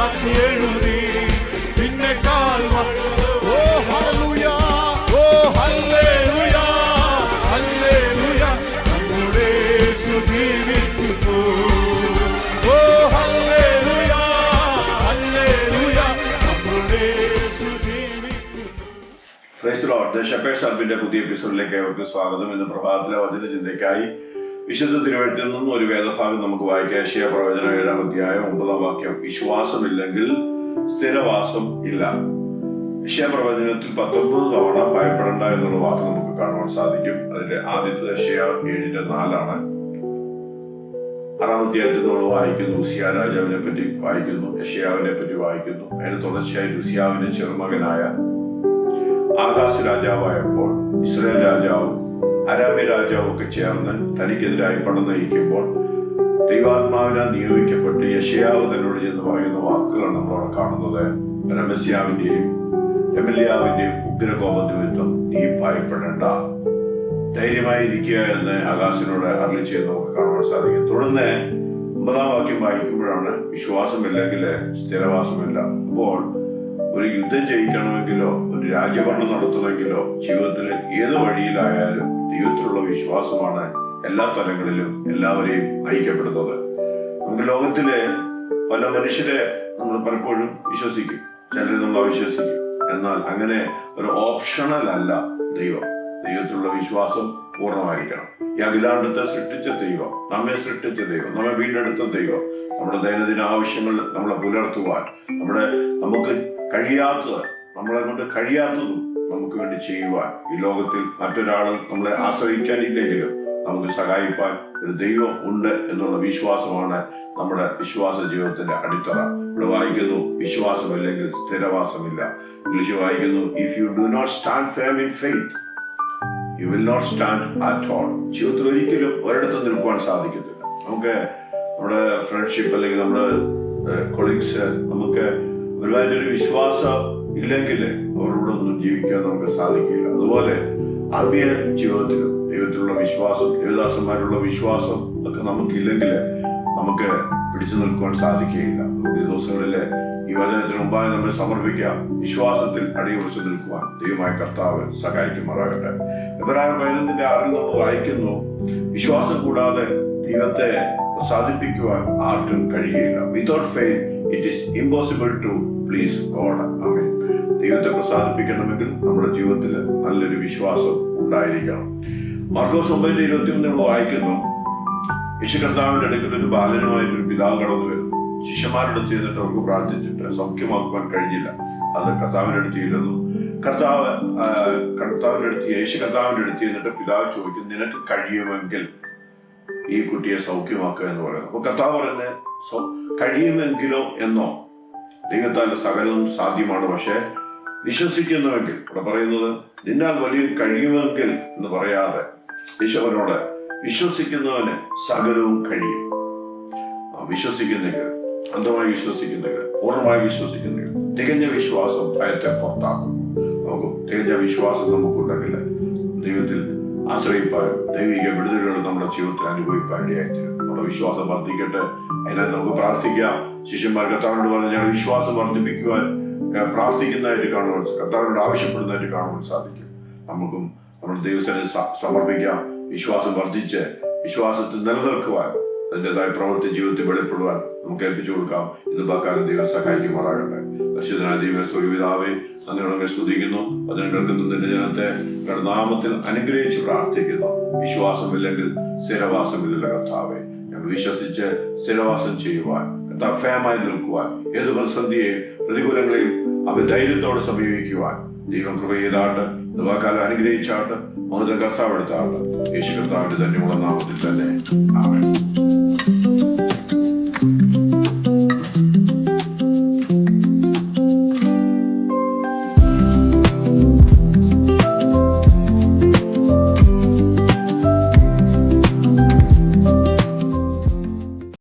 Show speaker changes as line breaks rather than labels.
മാറ്റി എഴുതി പിന്നെ ഓ ഹല്ലേലൂയ, ഓ ഹല്ലേലൂയ, ഹല്ലേലൂയ, നമ്മുടെ യേശു ജീവിക്കുന്നു. ഓ ഹല്ലേലൂയ, ഹല്ലേലൂയ, നമ്മുടെ യേശു ജീവിക്കുന്നു.
Praise the Lord. The shepherd's ഹബിന്റെ പുതിയ എപ്പിസോഡിലേക്ക് ഏവർക്കും സ്വാഗതം. ഇന്ന് പ്രഭാതത്തിലെ വചന ചിന്തയ്ക്കായി വിശുദ്ധ തിരുവെഴുത്തിൽ നിന്നും ഒരു വേദഭാഗം നമുക്ക് വായിക്കാം. യെശയ്യാ പ്രവചനം 7-ാം അധ്യായം 9-ാം വാക്യം. വിശ്വാസമില്ലെങ്കിൽ സ്ഥിരവാസം ഇല്ല. യെശയ്യാ പ്രവചനത്തിൽ 19 തവണ ഭയപ്പെടേണ്ട എന്നുള്ള വാക്ക് നമുക്ക് കാണുവാൻ സാധിക്കും. അതിന്റെ ആദ്യത്തെ യെശയ്യാ 7:4 6-ാം അധ്യായത്തിൽ നമ്മൾ വായിക്കുന്നു. ഉസിയാ രാജാവിനെ പറ്റി വായിക്കുന്നു, യെശയ്യാവിനെ പറ്റി വായിക്കുന്നു. അതിന് തുടർച്ചയായി ഉസിയാവിന്റെ ചെറുമകനായ ആഹാസ് രാജാവായപ്പോൾ ഇസ്രായേൽ രാജാവും അരാമ്യ രാജാവും ഒക്കെ ചേർന്ന് തനിക്കെതിരായി പട നയിക്കുമ്പോൾ ദൈവാത്മാവിനാൽ നിയോഗിക്കപ്പെട്ട് യെശയ്യാവ് തന്നോട് ചെന്ന് പറയുന്ന വാക്കുകളാണ് നമ്മളവിടെ കാണുന്നത്. രമസ്യാവിന്റെയും രമല്യാവിന്റെയും ഉഗ്രകോപ നിമിത്തം നീ ഭയപ്പെടേണ്ട, ധൈര്യമായി ഇരിക്കുക എന്ന് ആകാശിനോട് അരുളി ചെയ്ത് നമുക്ക് കാണാൻ സാധിക്കും. തുടർന്ന് 9-ാം വാക്യം വായിക്കുമ്പോഴാണ് വിശ്വാസമില്ലെങ്കിൽ സ്ഥിരവാസമില്ല. അപ്പോൾ ഒരു യുദ്ധം ജയിക്കണമെങ്കിലോ ഒരു രാജ്യഭരണം നടത്തണമെങ്കിലോ ജീവിതത്തിൽ ഏത് വഴിയിലായാലും ദൈവത്തിലുള്ള വിശ്വാസമാണ് എല്ലാ തലങ്ങളിലും എല്ലാവരെയും നയിക്കപ്പെടുന്നത്. നമുക്ക് ലോകത്തിലെ പല മനുഷ്യരെ നമ്മൾ പലപ്പോഴും വിശ്വസിക്കും, ചിലരെ നമ്മൾ അവിശ്വസിക്കും. എന്നാൽ അങ്ങനെ ഒരു ഓപ്ഷണൽ അല്ല ദൈവം. ദൈവത്തിലുള്ള വിശ്വാസം പൂർണ്ണമായിരിക്കണം. ഈ അഖിലാണ്ടത്തെ സൃഷ്ടിച്ച ദൈവം, നമ്മെ സൃഷ്ടിച്ച ദൈവം, നമ്മെ വീണ്ടെടുത്ത ദൈവം, നമ്മുടെ ദൈനംദിന ആവശ്യങ്ങൾ നമ്മളെ പുലർത്തുവാൻ, നമുക്ക് കഴിയാത്തത്, നമ്മളെ കൊണ്ട് കഴിയാത്തതും നമുക്ക് വേണ്ടി ചെയ്യുവാൻ ഈ ലോകത്തിൽ മറ്റൊരാൾ നമ്മളെ ആശ്രയിക്കാനില്ലെങ്കിലും നമുക്ക് സഹായിപ്പാൻ ഒരു ദൈവം ഉണ്ട് എന്നുള്ള വിശ്വാസമാണ് നമ്മുടെ വിശ്വാസ ജീവിതത്തിന്റെ അടിത്തറ. ഇവിടെ വായിക്കുന്നു, വിശ്വാസമില്ലെങ്കിൽ സ്ഥിരവാസമില്ല. ഇംഗ്ലീഷ് വായിക്കുന്നു, if you do not stand firm in faith you will not stand at all. ജീവിതത്തിൽ ഒരിക്കലും ഒരിടത്തും നിൽക്കുവാൻ സാധിക്കത്തില്ല. നമുക്ക് നമ്മുടെ ഫ്രണ്ട്ഷിപ്പ് അല്ലെങ്കിൽ നമ്മുടെ കൊളീഗ്സ്, നമുക്ക് ഒരുപാടൊരു വിശ്വാസം ഇല്ലെങ്കിൽ അവരോട് ഒന്നും ജീവിക്കാൻ നമുക്ക് സാധിക്കില്ല. അതുപോലെ ആത്മീയ ജീവിതത്തിലും ദൈവത്തിലുള്ള വിശ്വാസം, ദേവദാസന്മാരുള്ള വിശ്വാസം ഒക്കെ നമുക്കില്ലെങ്കിൽ നമുക്ക് പിടിച്ചു നിൽക്കുവാൻ സാധിക്കുകയില്ല. ഈ ദിവസങ്ങളിൽ ഈ വചനത്തിന് മുമ്പായി നമ്മെ സമർപ്പിക്കാം. വിശ്വാസത്തിൽ അടിയുറച്ചു നിൽക്കുവാൻ ദൈവമായ കർത്താവ് സഹായിക്കുമാറാകട്ടെ. എബ്രായർ 11:6 നമ്മൾ വായിക്കുന്നു, വിശ്വാസം കൂടാതെ ദൈവത്തെ പ്രസാദിപ്പിക്കുവാൻ ആർക്കും കഴിയുകയില്ല. Without faith it is impossible to please God. ആമേൻ. ദൈവത്തെ പ്രസാദിപ്പിക്കണമെങ്കിൽ നമ്മുടെ ജീവിതത്തിൽ നല്ലൊരു വിശ്വാസം ഉണ്ടായിരിക്കണം. മാർക്കോസ് 9:21 നമ്മൾ വായിക്കുന്നു, യേശു കർത്താവിന്റെ അടുക്കൽ ഒരു ബാലനുമായിട്ടൊരു പിതാവ് കടന്നു വരുന്നു. ശിഷ്യന്മാരുടെ അടുത്ത് ചെന്നിട്ട് അവർക്ക് പ്രാർത്ഥിച്ചിട്ട് സൗഖ്യമാക്കുവാൻ കഴിഞ്ഞില്ല. അത് കർത്താവിന്റെ അടുത്ത് ഇരുന്നു. യേശു കർത്താവിന്റെ അടുത്ത് ചെന്നിട്ട് പിതാവ് ചോദിക്കും, നിനക്ക് കഴിയുമെങ്കിൽ ഈ കുട്ടിയെ സൗഖ്യമാക്കുക എന്ന് പറയുന്നത്. അപ്പൊ കർത്താവ് പറയുന്നത്, കഴിയുമെങ്കിലോ എന്നോ, ദൈവത്താൽ സകലവും സാധ്യമാണ്. പക്ഷെ വിശ്വസിക്കുന്നുവെങ്കിൽ, ഇവിടെ പറയുന്നത് നിന്നാൽ വലിയ കഴിയുമെങ്കിൽ എന്ന് പറയാതെ ഈശോനോട് വിശ്വസിക്കുന്നവന് സകലവും കഴിയും. വിശ്വസിക്കുന്നെങ്കിൽ, അന്ധമായി വിശ്വസിക്കുന്നെങ്കിൽ, പൂർണ്ണമായി വിശ്വസിക്കുന്നെങ്കിൽ, തികഞ്ഞ വിശ്വാസം ഭയത്തെ പുറത്താക്കും. നമുക്ക് തികഞ്ഞ വിശ്വാസം നമുക്കുണ്ടെങ്കിൽ ദൈവത്തിൽ ആശ്രയിപ്പാൻ, ദൈവിക വിടുതലുകൾ നമ്മുടെ ജീവിതത്തിൽ അനുഭവിപ്പാൻ ഇടയായിത്തീരും. നമ്മുടെ വിശ്വാസം വർദ്ധിക്കട്ടെ. അതിനായി നമുക്ക് പ്രാർത്ഥിക്കാം. ശിഷ്യന്മാർ കർത്താവിനോട് പറഞ്ഞ ഞങ്ങളുടെ വിശ്വാസം വർദ്ധിപ്പിക്കുവാൻ പ്രാർത്ഥിക്കുന്നതായിട്ട് കാണുവാൻ, കർത്താവിനോട് ആവശ്യപ്പെടുന്നതായിട്ട് കാണുവാൻ സാധിക്കും. നമുക്കും നമ്മുടെ ദൈവത്തിന് സമർപ്പിക്കാം. വിശ്വാസം വർദ്ധിച്ച് വിശ്വാസത്തിൽ നിലനിൽക്കുവാൻ, അതിൻ്റെതായ പ്രവൃത്തി ജീവിതത്തിൽ വെളിപ്പെടുവാൻ നമുക്ക് ഏൽപ്പിച്ചു കൊടുക്കാം. ഇന്ന് പക്കാലം ദൈവം സഹായിക്കുമാറാകട്ടെ. പരിശുദ്ധനായ ദൈവമേ, സ്വർഗ്ഗപിതാവേ, നന്ദിയോടെ സ്തുതിക്കുന്നു. അതിനെ കേൾക്കുന്ന നിന്റെ ജനത്തെ നാമത്തിൽ അനുഗ്രഹിച്ച് പ്രാർത്ഥിക്കുന്നു. വിശ്വാസമില്ലെങ്കിൽ സ്ഥിരവാസമില്ല കർത്താവേ. ഞങ്ങൾ വിശ്വസിച്ച് സ്ഥിരവാസം ചെയ്യുവാൻ, കർത്താവ് ഫേമായി നിൽക്കുവാൻ, ഏത് പ്രതിസന്ധിയെയും പ്രതികൂലങ്ങളെയും അവ ധൈര്യത്തോടെ സമീപിക്കുവാൻ ദൈവം കൃപ ചെയ്താട്ട്, വാക്കാലം അനുഗ്രഹിച്ചാട്ട്, മൗന കർത്താവ് എടുത്താട്ട്, യേശു കർത്താവിന്റെ ധന്യമുള്ള നാമത്തിൽ തന്നെ ആമേൻ.